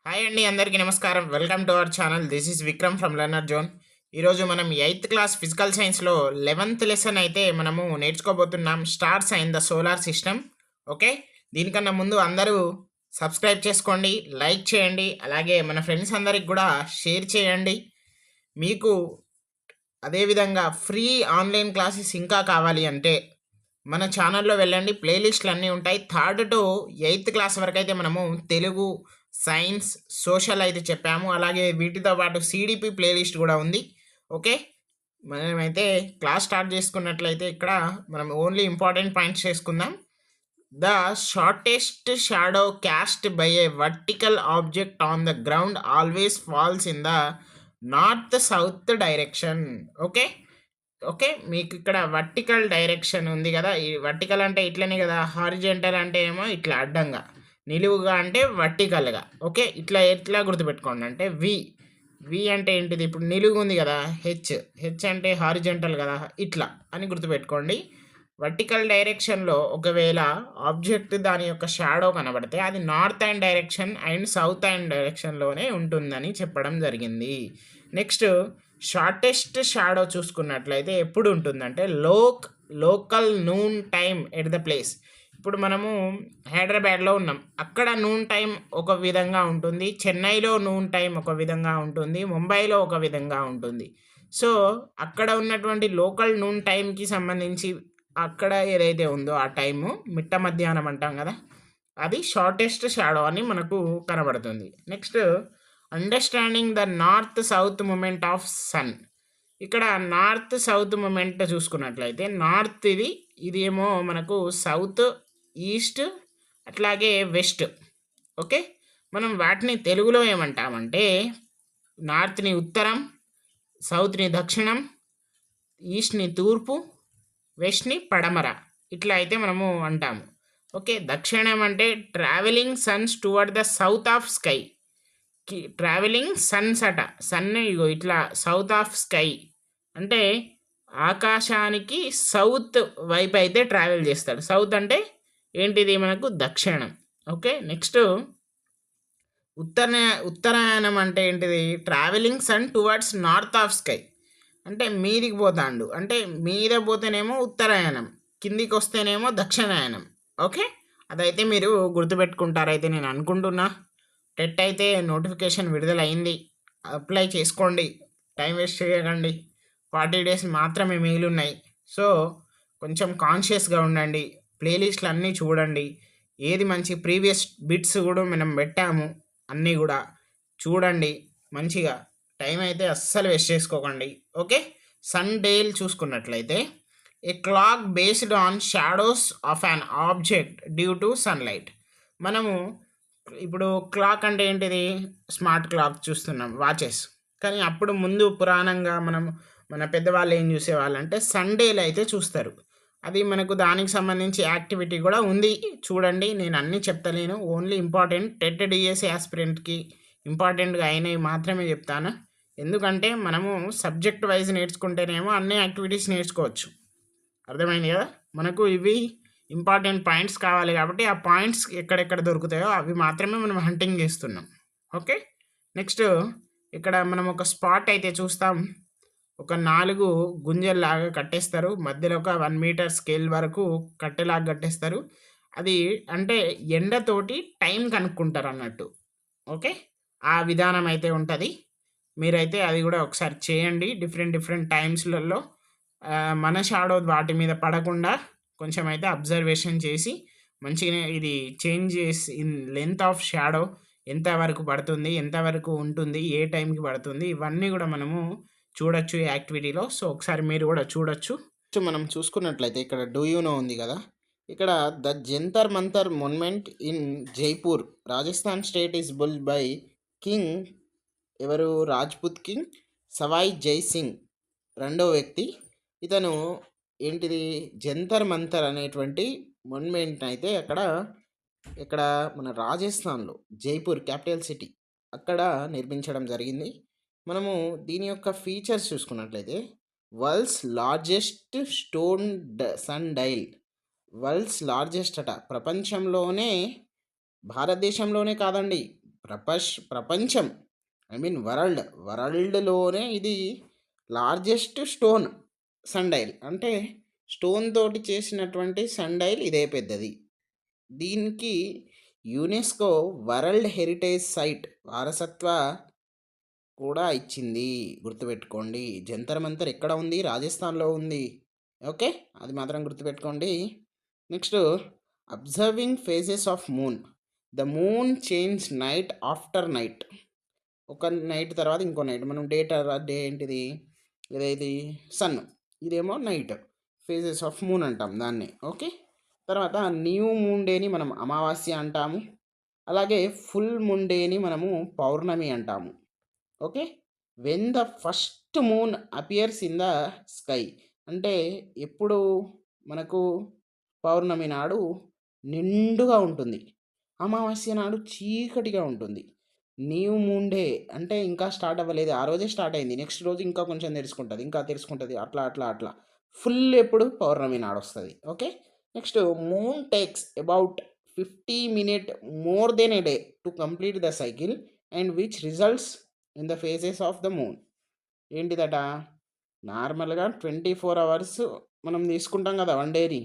Hi అండి, అందరికీ నమస్కారం. Welcome to our channel. This is Vikram from learner zone. ఈరోజు మనం ఎయిత్ క్లాస్ ఫిజికల్ సైన్స్లో 11th లెసన్ అయితే మనము నేర్చుకోబోతున్నాం. Stars and the solar system. Okay, దీనికన్నా ముందు అందరూ సబ్స్క్రైబ్ చేసుకోండి, లైక్ చేయండి, అలాగే మన ఫ్రెండ్స్ అందరికి కూడా షేర్ చేయండి. మీకు అదేవిధంగా ఫ్రీ ఆన్లైన్ క్లాసెస్ ఇంకా కావాలి అంటే మన ఛానల్లో వెళ్ళండి, ప్లేలిస్ట్లు అన్నీ ఉంటాయి. 3rd to 8th క్లాస్ వరకు అయితే మనము తెలుగు, సైన్స్, సోషల్ అయితే చెప్పాము. అలాగే వీటితో పాటు సిడిపి ప్లేలిస్ట్ కూడా ఉంది. ఓకే, మనమైతే క్లాస్ స్టార్ట్ చేసుకున్నట్లయితే ఇక్కడ మనం ఓన్లీ ఇంపార్టెంట్ పాయింట్స్ చేసుకుందాం. The shortest shadow cast by a vertical object on the ground always falls in the north south direction. Okay okay, మీకు ఇక్కడ వర్టికల్ డైరెక్షన్ ఉంది కదా. ఈ వర్టికల్ అంటే ఇట్లనే కదా, హారిజెంటల్ అంటే ఏమో ఇట్లా అడ్డంగా, నిలువుగా అంటే వర్టికల్గా. ఓకే, ఇట్లా ఎట్లా గుర్తుపెట్టుకోండి అంటే వి వి అంటే ఏంటిది, ఇప్పుడు నిలువు ఉంది కదా, హెచ్ హెచ్ అంటే హారిజెంటల్ కదా, ఇట్లా అని గుర్తుపెట్టుకోండి. వర్టికల్ డైరెక్షన్లో ఒకవేళ ఆబ్జెక్ట్ దాని యొక్క షాడో కనబడితే అది north and direction and south and డైరెక్షన్లోనే ఉంటుందని చెప్పడం జరిగింది. నెక్స్ట్ షార్టెస్ట్ షాడో చూసుకున్నట్లయితే ఎప్పుడు ఉంటుందంటే local noon time at the place. ఇప్పుడు మనము హైదరాబాద్లో ఉన్నాం, అక్కడ నూన్ టైం ఒక విధంగా ఉంటుంది, చెన్నైలో నూన్ టైం ఒక విధంగా ఉంటుంది, ముంబైలో ఒక విధంగా ఉంటుంది. సో అక్కడ ఉన్నటువంటి లోకల్ నూన్ టైంకి సంబంధించి అక్కడ ఏదైతే ఉందో ఆ టైము మిట్ట మధ్యాహ్నం అంటాం కదా, అది షార్టెస్ట్ షాడో అని మనకు కనబడుతుంది. Next understanding the north south movement of sun. ఇక్కడ నార్త్ సౌత్ మూమెంట్ చూసుకున్నట్లయితే నార్త్ ఇది ఏమో మనకు సౌత్, ఈస్ట్, అట్లాగే వెస్ట్. ఓకే, మనం వాటిని తెలుగులో ఏమంటామంటే నార్త్ని ఉత్తరం, సౌత్ని దక్షిణం, ఈస్ట్ని తూర్పు, వెస్ట్ని పడమర, ఇట్లా అయితే మనము అంటాము. ఓకే, దక్షిణం అంటే travelling Sons towards the south of sky. Travelling Sons అట, సన్ ఇగో ఇట్లా సౌత్ ఆఫ్ స్కై అంటే ఆకాశానికి సౌత్ వైపు అయితే ట్రావెల్ చేస్తాడు. సౌత్ అంటే ఏంటిది మనకు దక్షిణం. ఓకే, నెక్స్ట్ ఉత్తరాయణం అంటే ఏంటిది, travelling sun towards north of sky అంటే మీదికి పోతాండు, అంటే మీద పోతేనేమో ఉత్తరాయణం, కిందికి వస్తేనేమో దక్షిణాయనం. ఓకే, అదైతే మీరు గుర్తుపెట్టుకుంటారైతే నేను అనుకుంటున్నా. టెట్ అయితే నోటిఫికేషన్ విడుదలైంది, అప్లై చేసుకోండి, టైం వేస్ట్ చేయకండి. 40 days మాత్రమే మిగిలి ఉన్నాయి. సో కొంచెం కాన్షియస్గా ఉండండి, ప్లేలిస్ట్లు అన్నీ చూడండి, ఏది మంచి ప్రీవియస్ బిట్స్ కూడా మనం పెట్టాము, అన్నీ కూడా చూడండి మంచిగా. టైం అయితే అస్సలు వేస్ట్ చేసుకోకండి. ఓకే, సన్ డేల్ చూసుకున్నట్లయితే a clock based on shadows of an object due to sunlight. మనము ఇప్పుడు క్లాక్ అంటే ఏంటిది, స్మార్ట్ క్లాక్ చూస్తున్నాం, వాచెస్. కానీ అప్పుడు ముందు పురాణంగా మన పెద్దవాళ్ళు ఏం చూసేవాళ్ళు అంటే సండేలు అయితే చూస్తారు. అది మనకు దానికి సంబంధించి యాక్టివిటీ కూడా ఉంది, చూడండి. నేను అన్నీ చెప్తలేను, ఓన్లీ ఇంపార్టెంట్ టెట్ డిఎస్సి ఆస్పిరెంట్కి ఇంపార్టెంట్గా అయినవి మాత్రమే చెప్తాను. ఎందుకంటే మనము సబ్జెక్ట్ వైజ్ నేర్చుకుంటేనేమో అన్ని యాక్టివిటీస్ నేర్చుకోవచ్చు. అర్థమైంది కదా, మనకు ఇవి ఇంపార్టెంట్ పాయింట్స్ కావాలి కాబట్టి ఆ పాయింట్స్ ఎక్కడెక్కడ దొరుకుతాయో అవి మాత్రమే మనం హంటింగ్ చేస్తున్నాం. ఓకే, నెక్స్ట్ ఇక్కడ మనం ఒక స్పాట్ అయితే చూస్తాం. ఒక 4 గుంజల్లాగా కట్టేస్తారు, మధ్యలో ఒక 1 meter స్కేల్ వరకు కట్టెలాగా కట్టేస్తారు. అది అంటే ఎండతోటి టైం కనుక్కుంటారు అన్నట్టు. ఓకే, ఆ విధానం అయితే ఉంటుంది. మీరైతే అది కూడా ఒకసారి చేయండి. డిఫరెంట్ టైమ్స్లలో మన షాడో వాటి మీద పడకుండా కొంచెం అయితే అబ్జర్వేషన్ చేసి మంచిగా ఇది చేంజ్ చేసి ఇన్ లెంత్ ఆఫ్ షాడో ఎంతవరకు పడుతుంది, ఎంతవరకు ఉంటుంది, ఏ టైంకి పడుతుంది, ఇవన్నీ కూడా మనము చూడొచ్చు ఈ యాక్టివిటీలో. సో ఒకసారి మీరు కూడా చూడొచ్చు. మనం చూసుకున్నట్లయితే ఇక్కడ డూ యూ నో ఉంది కదా, ఇక్కడ the Jantar Mantar monument in Jaipur Rajasthan state is built by king ఎవరు, రాజ్పుత్ కింగ్ సవాయ్ జై సింగ్ రెండో వ్యక్తి. ఇతను ఏంటిది జంతర్ మంతర్ అనేటువంటి మొన్మెంట్ అయితే ఇక్కడ మన రాజస్థాన్లో జైపూర్ క్యాపిటల్ సిటీ అక్కడ నిర్మించడం జరిగింది. మనము దీని యొక్క ఫీచర్స్ చూసుకున్నట్లయితే world's largest stone sundial. World's largest అట, ప్రపంచంలోనే, భారతదేశంలోనే కాదండి, ప్రపంచం, ఐ మీన్ వరల్డ్‌లోనే ఇది లార్జెస్ట్ స్టోన్ సన్ డైల్. అంటే స్టోన్ తోటి చేసినటువంటి సన్ డైల్ ఇదే పెద్దది. దీనికి యునెస్కో వరల్డ్ హెరిటేజ్ సైట్ వారసత్వ కూడా ఇచ్చింది. గుర్తుపెట్టుకోండి. జంతర్ మంతర్ ఎక్కడ ఉంది? రాజస్థాన్‌లో ఉంది. ఓకే. అది మాత్రం గుర్తుపెట్టుకోండి. Next observing phases of moon. The moon change night after night. ఒక నైట్ తర్వాత ఇంకో నైట్. మనం డే ఏంటిది? ఇదేది సన్. ఇదేమో నైట్. ఫేజెస్ ఆఫ్ మూన్ అంటాం దాన్ని. ఓకే. తర్వాత న్యూ మూన్ డేని మనం అమావాస్య అంటాము. అలాగే ఫుల్ మూన్ డేని మనము పౌర్ణమి అంటాము. Okay. When the first moon appears in the sky. అంటే ఎప్పుడు మనకు పౌర్ణమి నాడు నిండుగా ఉంటుంది, అమావాస్య నాడు చీకటిగా ఉంటుంది. న్యూ మూన్ డే అంటే ఇంకా స్టార్ట్ అవ్వలేదు, ఆ రోజే స్టార్ట్ అయింది, నెక్స్ట్ రోజు ఇంకా కొంచెం తెరుచుకుంటుంది, ఇంకా తెరుచుకుంటుంది, అట్లా అట్లా అట్లా ఫుల్ ఎప్పుడు పౌర్ణమి నాడు వస్తుంది. Okay. Next moon takes about 50 minutes more than a day to complete the cycle and which results in the phases of the moon. ఏంటిదట? నార్మల్గా 24 అవర్స్ మనం తీసుకుంటాం కదా వన్ డేని,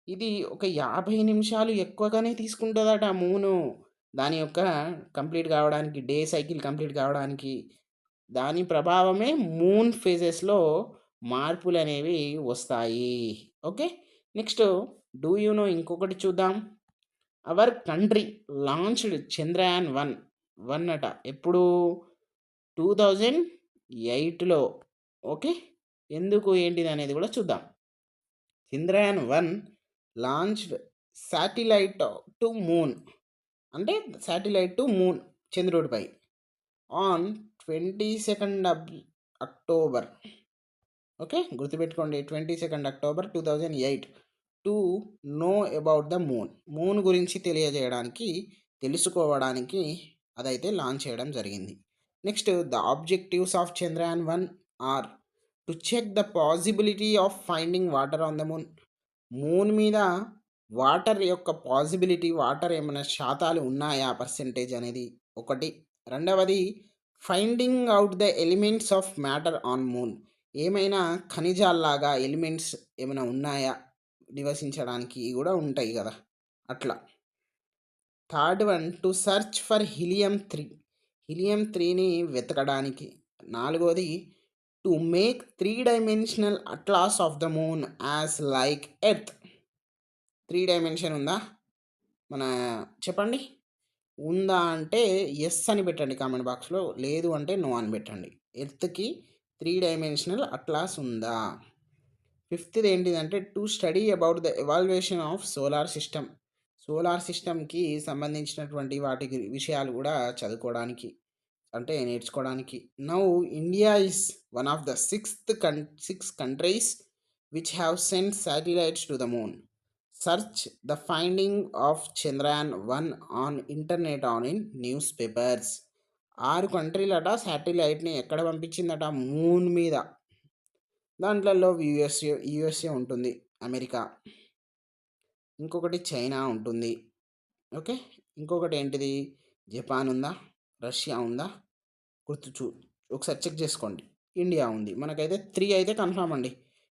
ఇది ఒక 50 నిమిషాలు ఎక్కువగానే తీసుకుంటుందట మూను. దాని యొక్క కంప్లీట్ కావడానికి, డే సైకిల్ కంప్లీట్ కావడానికి దాని ప్రభావమే మూన్ ఫేజెస్లో మార్పులు అనేవి వస్తాయి. Okay. Next do you know ఇంకొకటి చూద్దాం. అవర్ కంట్రీ లాంచ్డ్ చంద్రయాన్ 1 అట. ఎప్పుడు? 2008లో. ఓకే. ఎందుకు ఏంటిది అనేది కూడా చూద్దాం. Chandrayaan 1 launched satellite to moon. అంటే శాటిలైట్ టు మూన్, చంద్రుడిపై, ఆన్ 22nd అక్టోబర్. ఓకే. గుర్తుపెట్టుకోండి, 22nd October 2008 to know about the moon. Moon గురించి తెలియజేయడానికి, తెలుసుకోవడానికి అదైతే లాంచ్ చేయడం జరిగింది. Next the objectives of Chandrayaan 1 are to check the possibility of finding water on the moon. Moon మీద water యొక్క పాసిబిలిటీ, వాటర్ ఏమైనా శాతాలు ఉన్నాయా, పర్సెంటేజ్ అనేది ఒకటి. రెండవది finding out the elements of matter on moon. ఏమైనా ఖనిజాల్లాగా ఎలిమెంట్స్ ఏమైనా ఉన్నాయా నివసించడానికి కూడా ఉంటాయి కదా, అట్లా. Third one to search for helium 3ని వెతకడానికి. నాలుగోది to make 3 dimensional atlas of the moon as like earth. 3 dimension ఉందా? మన చెప్పండి. ఉందా అంటే ఎస్ అని పెట్టండి కామెంట్ బాక్స్లో, లేదు అంటే నో అని పెట్టండి. ఎర్త్కి 3 dimensional అట్లాస్ ఉందా? ఫిఫ్త్ది ఏంటిదంటే to study about the evaluation of solar system. Solar సిస్టమ్కి సంబంధించినటువంటి వాటి విషయాలు కూడా చదువుకోవడానికి, అంటే నేర్చుకోవడానికి. Now India is one of the 6 countries which have sent satellites to the moon. Search the finding of Chandrayaan 1 on internet on in news papers. 6 కంట్రీలట శాటిలైట్ని ఎక్కడ పంపించిందట? Moon మీద. దాంట్లలో యుఎస్ఏ ఉంటుంది, అమెరికా, ఇంకొకటి చైనా ఉంటుంది. ఓకే. ఇంకొకటి ఏంటిది? జపాన్ ఉందా, రష్యా ఉందా, ఒకసారి చెక్ చేసుకోండి. ఇండియా ఉంది. మనకైతే 3 అయితే కన్ఫామ్ అండి.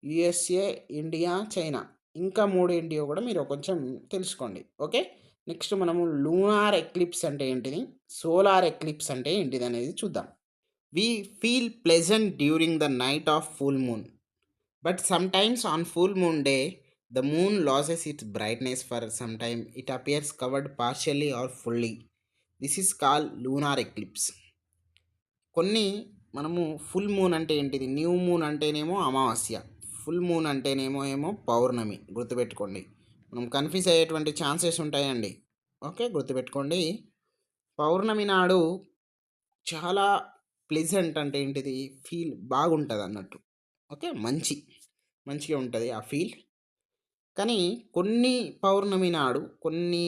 USA, India, China. ఇంకా 3 ఏంటియో కూడా మీరు కొంచెం తెలుసుకోండి. ఓకే. నెక్స్ట్ మనము లూనార్ ఎక్లిప్స్ అంటే ఏంటిది, సోలార్ ఎక్లిప్స్ అంటే ఏంటిది అనేది చూద్దాం. We feel pleasant during the night of full moon, but sometimes on full moon day the moon loses its brightness for some time. It appears covered partially or fully. This is called lunar eclipse. కొన్ని మనము full moon అంటే ఏంటిది, new moon అంటేనేమో అమావాస్య, full moon అంటేనేమో పౌర్ణమి. గుర్తుపెట్టుకోండి, మనం confuse అయ్యేటువంటి ఛాన్సెస్ ఉంటాయండి. ఓకే. గుర్తుపెట్టుకోండి. పౌర్ణమి నాడు చాలా ప్లెజెంట్ అంటే ఏంటిది, ఫీల్ బాగుంటుంది అన్నట్టు. ఓకే. మంచిగా ఉంటుంది ఆ ఫీల్. కానీ కొన్ని పౌర్ణమి నాడు కొన్ని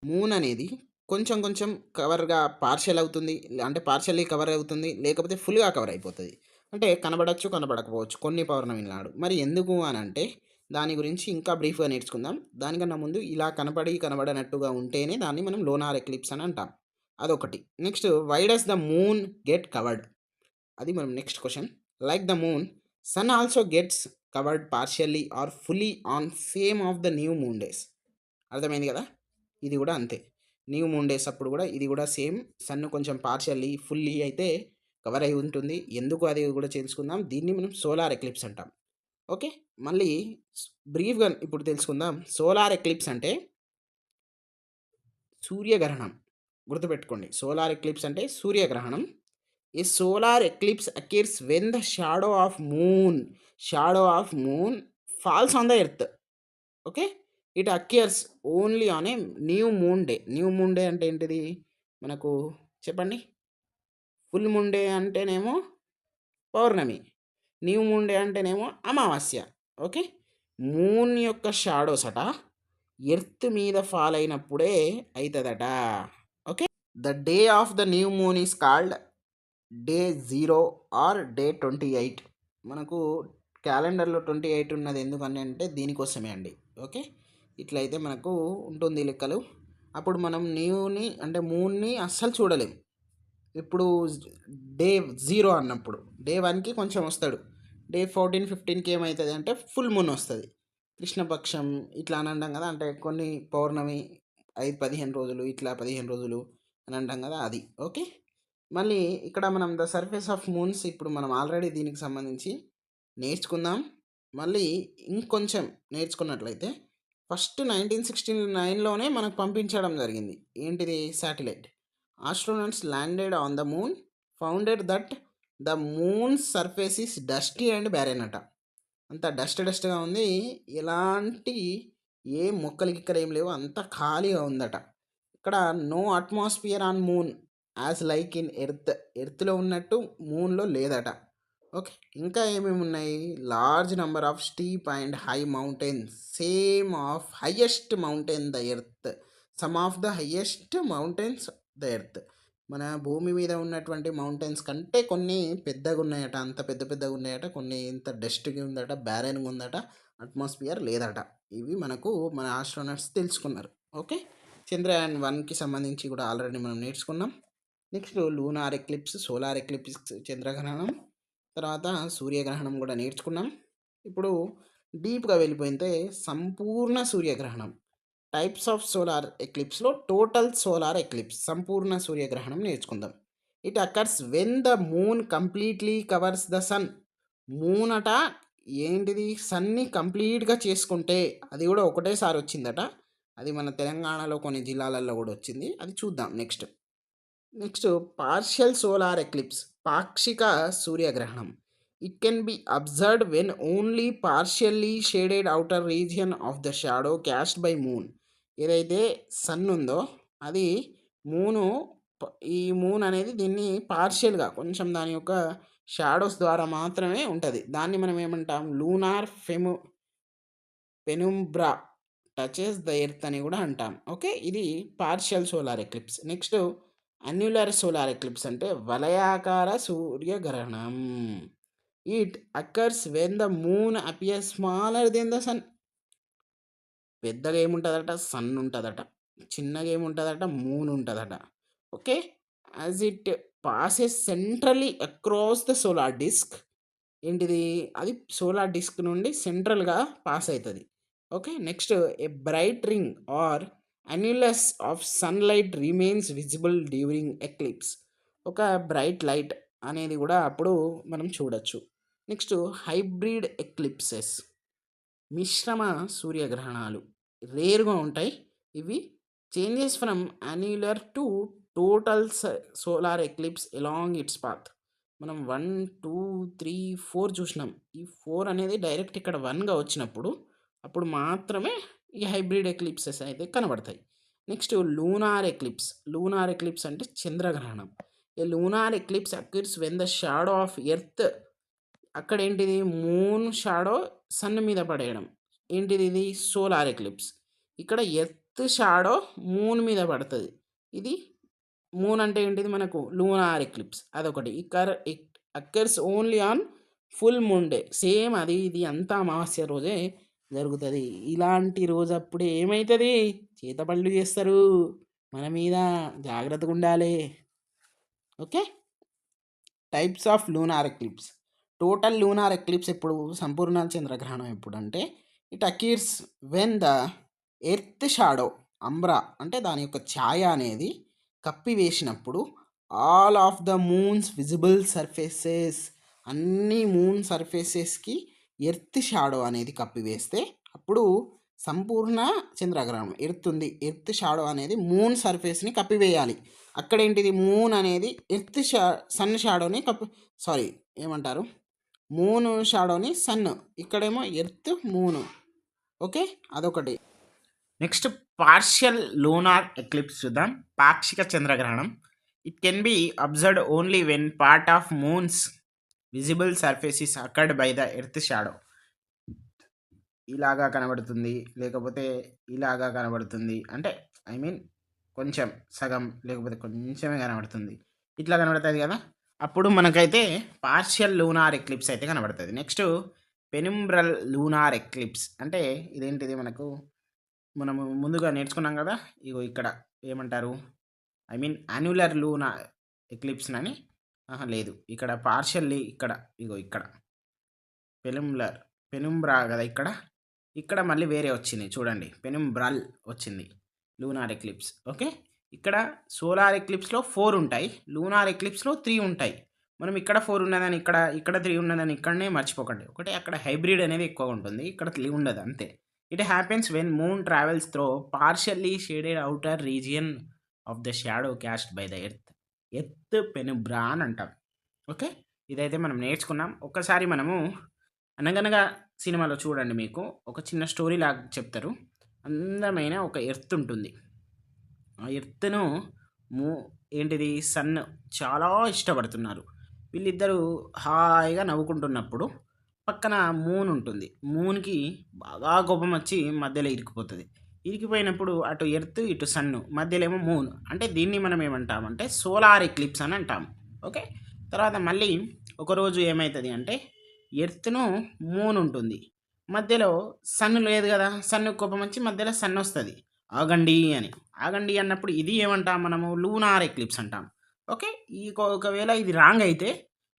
మూన్ అనేది కొంచెం కొంచెం కవర్గా పార్షియల్ అవుతుంది, అంటే పార్షియల్లీ కవర్ అవుతుంది, లేకపోతే ఫుల్గా కవర్ అయిపోతుంది. అంటే కనబడచ్చు, కనబడకపోవచ్చు కొన్ని పౌర్ణమి నాడు. మరి ఎందుకు అని అంటే దాని గురించి ఇంకా బ్రీఫ్గా నేర్చుకుందాం. దానికన్నా ముందు ఇలా కనబడనట్టుగా ఉంటేనే దాన్ని మనం లోనార్ ఎక్లిప్స్ అని అంటాం. అదొకటి. Next why does the moon get covered? అది మనం next question. Like the moon, sun also gets covered partially or fully on same of the new moon days. అర్థమైంది కదా? ఇది కూడా అంతే. న్యూ మూన్ డేస్ అప్పుడు కూడా ఇది కూడా సేమ్. సన్ కొంచెం పార్షియల్లీ, ఫుల్లీ అయితే కవర్ అయి ఉంటుంది. ఎందుకు అది కూడా తెలుసుకుందాం. దీన్ని మనం సోలార్ ఎక్లిప్స్ అంటాం. ఓకే. మళ్ళీ బ్రీఫ్గా ఇప్పుడు తెలుసుకుందాం. సోలార్ ఎక్లిప్స్ అంటే సూర్యగ్రహణం. గుర్తుపెట్టుకోండి, సోలార్ ఎక్లిప్స్ అంటే సూర్యగ్రహణం. A solar eclipse occurs when the shadow of moon falls on the earth. Okay. It occurs only on a new moon day. New moon day అంటే ఏంటిది మనకు చెప్పండి? ఫుల్ మూన్ డే అంటేనేమో పౌర్ణమి, న్యూ మూన్ డే అంటేనేమో అమావాస్య. Okay. Moon యొక్క shadows అట earth మీద ఫాల్ అయినప్పుడే అవుతుందట. Okay. The day of the new moon is called day 0 or day 28. మనకు క్యాలెండర్లో 28 ఉన్నది ఎందుకని అంటే దీనికోసమే అండి. ఓకే. ఇట్లయితే మనకు ఉంటుంది లెక్కలు. అప్పుడు మనం న్యూని అంటే మూన్ని అస్సలు చూడలేం. ఇప్పుడు డే 0 అన్నప్పుడు డే 1కి కొంచెం వస్తాడు. డే 14, 15కి ఏమవుతుంది అంటే ఫుల్ మూన్ వస్తుంది. కృష్ణపక్షం ఇట్లా అని అంటాం కదా, అంటే కొన్ని పౌర్ణమి 15 రోజులు, ఇట్లా 15 రోజులు అని అంటాం కదా, అది. ఓకే. మళ్ళీ ఇక్కడ మనం ద సర్ఫేస్ ఆఫ్ మూన్స్ ఇప్పుడు మనం ఆల్రెడీ దీనికి సంబంధించి నేర్చుకుందాం. మళ్ళీ ఇంకొంచెం నేర్చుకున్నట్లయితే ఫస్ట్ 1969లోనే మనకు పంపించడం జరిగింది. ఏంటిది? Satellite. Astronauts landed on the moon, founded that the moon surface is dusty and barren అట. అంత డస్ట్గా ఉంది, ఎలాంటి ఏ మొక్కలు ఇక్కడ ఏం లేవు, అంత ఖాళీగా ఉందట. ఇక్కడ no atmosphere on moon as like in ఎర్త్లో ఉన్నట్టు మూన్లో లేదట. ఓకే. ఇంకా ఏమేమి ఉన్నాయి? Large number of steep and high mountains, same of highest mountain the earth, some of the highest mountains the earth. మన భూమి మీద ఉన్నటువంటి మౌంటైన్స్ కంటే కొన్ని పెద్దగా ఉన్నాయట, అంత పెద్దగా ఉన్నాయట. కొన్ని ఇంత డస్ట్గా ఉందట, బ్యారెన్గా ఉందట, అట్మాస్ఫియర్ లేదట. ఇవి మనకు మన ఆస్ట్రోనట్స్ తెలుసుకున్నారు. ఓకే. చంద్రయాన్ 1కి సంబంధించి కూడా ఆల్రెడీ మనం నేర్చుకున్నాం. Next lunar eclipse, solar eclipse, చంద్రగ్రహణం, తర్వాత సూర్యగ్రహణం కూడా నేర్చుకున్నాం. ఇప్పుడు డీప్గా వెళ్ళిపోయితే సంపూర్ణ సూర్యగ్రహణం. టైప్స్ ఆఫ్ సోలార్ ఎక్లిప్స్లో టోటల్ సోలార్ ఎక్లిప్స్, సంపూర్ణ సూర్యగ్రహణం నేర్చుకుందాం. It occurs when the moon completely covers the sun. Moon అట ఏంటిది? సన్ని కంప్లీట్గా చేసుకుంటే, అది కూడా ఒకటేసారి వచ్చిందట. అది మన తెలంగాణలో కొన్ని జిల్లాలలో కూడా వచ్చింది, అది చూద్దాం నెక్స్ట్. పార్షియల్ సోలార్ ఎక్లిప్స్, పాక్షిక సూర్యగ్రహణం. It can be observed when only partially shaded outer region of the shadow cast by moon. ఏదైతే సన్ ఉందో అది మూను, ఈ మూన్ అనేది దీన్ని పార్షియల్గా కొంచెం దాని యొక్క షాడోస్ ద్వారా మాత్రమే ఉంటుంది. దాన్ని మనం ఏమంటాం? Lunar penumbra touches the earth అని కూడా అంటాం. ఓకే. ఇది partial solar eclipse. Next annular solar eclipse అంటే వలయాకార సూర్యగ్రహణం. It occurs when the moon appear smaller than the sun. పెద్దగా ఏముంటుందట? సన్ ఉంటుందట. చిన్నగా ఏముంటుందట? మూన్ ఉంటుందట. Okay. As it passes centrally across the solar disc. ఏంటిది? అది సోలార్ డిస్క్ నుండి సెంట్రల్గా పాస్ అవుతుంది. Okay. Next a bright ring or annulus of sunlight remains visible during eclipse. ఒక బ్రైట్ లైట్ అనేది కూడా అప్పుడు మనం చూడొచ్చు. నెక్స్ట్ హైబ్రిడ్ ఎక్లిప్సెస్, మిశ్రమ సూర్యగ్రహణాలు రేరుగా ఉంటాయి. ఇవి changes from annular to total solar eclipse along its path. మనం 1, 2, 3, 4 చూసినాం. ఈ 4 అనేది డైరెక్ట్ ఇక్కడ 1గా వచ్చినప్పుడు అప్పుడు మాత్రమే ఈ హైబ్రిడ్ ఎక్లిప్సెస్ అయితే కనబడతాయి. నెక్స్ట్ లూనార్ ఎక్లిప్స్ అంటే చంద్రగ్రహణం. A lunar eclipse occurs when the shadow of earth. అక్కడ ఏంటిది? మూన్ షాడో సన్ మీద పడేయడం. ఏంటిది? ఇది సోలార్ ఎక్లిప్స్. ఇక్కడ ఎర్త్ షాడో మూన్ మీద పడుతుంది. ఇది మూన్ అంటే ఏంటిది? మనకు లూనార్ ఎక్లిప్స్. అదొకటి. It occurs only on full moon day. Same అది ఇది అంతా అమావాస్య రోజే జరుగుతుంది. ఇలాంటి రోజు అప్పుడే ఏమవుతుంది? చేతబడులు చేస్తారు. మన మీద జాగ్రత్తగా ఉండాలి. Okay. Types of lunar eclipse. Total lunar eclipse ఎప్పుడు, సంపూర్ణ చంద్రగ్రహణం ఎప్పుడంటే it occurs when the earth shadow umbra అంటే దాని యొక్క ఛాయ అనేది కప్పివేసినప్పుడు all of the moon's visible surfaces, అన్ని మూన్ సర్ఫేసెస్కి ఎర్త్ షాడో అనేది కప్పివేస్తే అప్పుడు సంపూర్ణ చంద్రగ్రహణం. ఎర్త్ ఉంది, ఎర్త్ షాడో అనేది మూన్ సర్ఫేస్ని కప్పివేయాలి. అక్కడేంటిది మూన్ అనేది ఎర్త్ సన్ షాడోని సారీ ఏమంటారు, మూన్ షాడోని సన్, ఇక్కడేమో ఎర్త్ మూన్. ఓకే, అదొకటి. నెక్స్ట్ పార్షియల్ లూనార్ ఎక్లిప్స్ చూద్దాం. పాక్షిక చంద్రగ్రహణం. It can be observed only when part of moons visible surface is occurred by the earth shadow. ఇలాగా కనబడుతుంది, లేకపోతే ఇలాగా కనబడుతుంది, అంటే ఐ మీన్ కొంచెం సగం లేకపోతే కొంచెమే కనబడుతుంది, ఇట్లా కనబడుతుంది కదా, అప్పుడు మనకైతే పార్షియల్ లూనార్ ఎక్లిప్స్ అయితే కనబడుతుంది. నెక్స్ట్ పెనుంబ్రల్ లూనార్ ఎక్లిప్స్ అంటే ఇదేంటిది, మనము ముందుగా నేర్చుకున్నాం కదా, ఇగో ఇక్కడ ఏమంటారు, I mean annular lunar eclipse అని. లేదు, ఇక్కడ పార్షియల్లీ, ఇక్కడ ఇగో ఇక్కడ పెనుంబ్రా కదా, ఇక్కడ మళ్ళీ వేరే వచ్చింది చూడండి, పెనుంబ్రల్ వచ్చింది లూనార్ ఎక్లిప్స్. ఓకే, ఇక్కడ సోలార్ ఎక్లిప్స్లో 4 ఉంటాయి, లూనార్ ఎక్లిప్స్లో 3 ఉంటాయి. మనం ఇక్కడ 4 ఉన్నదని ఇక్కడ 3 ఉన్నదని ఇక్కడనే మర్చిపోకండి. ఒకటే అక్కడ హైబ్రిడ్ అనేది ఎక్కువ ఉంటుంది, ఇక్కడ 3 ఉండదు అంతే. It happens when moon travels through partially shaded outer region of the shadow cast by the earth penumbra అని అంటాం. ఓకే, ఇదైతే మనం నేర్చుకున్నాం. ఒక్కసారి మనము అనగనగా సినిమాలో చూడండి, మీకు ఒక చిన్న స్టోరీ లాగా చెప్తారు. అందమైన ఒక ఎర్త్ ఉంటుంది, ఆ ఎర్త్ను ఏంటిది సన్ చాలా ఇష్టపడుతున్నారు. వీళ్ళిద్దరూ హాయిగా నవ్వుకుంటున్నప్పుడు పక్కన మూన్ ఉంటుంది, మూన్కి బాగా కోపం వచ్చి మధ్యలో ఇరికిపోతుంది. ఇరికిపోయినప్పుడు అటు ఎర్త్ ఇటు సన్ను మధ్యలో ఏమో మూన్, అంటే దీన్ని మనం ఏమంటామంటే సోలార్ ఎక్లిప్స్ అని అంటాము. ఓకే, తర్వాత మళ్ళీ ఒకరోజు ఏమవుతుంది అంటే ఎర్త్ను మూన్ ఉంటుంది, మధ్యలో సన్ లేదు కదా, సన్ను కోపం వచ్చి మధ్యలో సన్ వస్తుంది, ఆగండి అని. ఆగండి అన్నప్పుడు ఇది ఏమంటాం మనము, లూనార్ ఎక్లిప్స్ అంటాం. ఓకే, ఒకవేళ ఇది రాంగ్ అయితే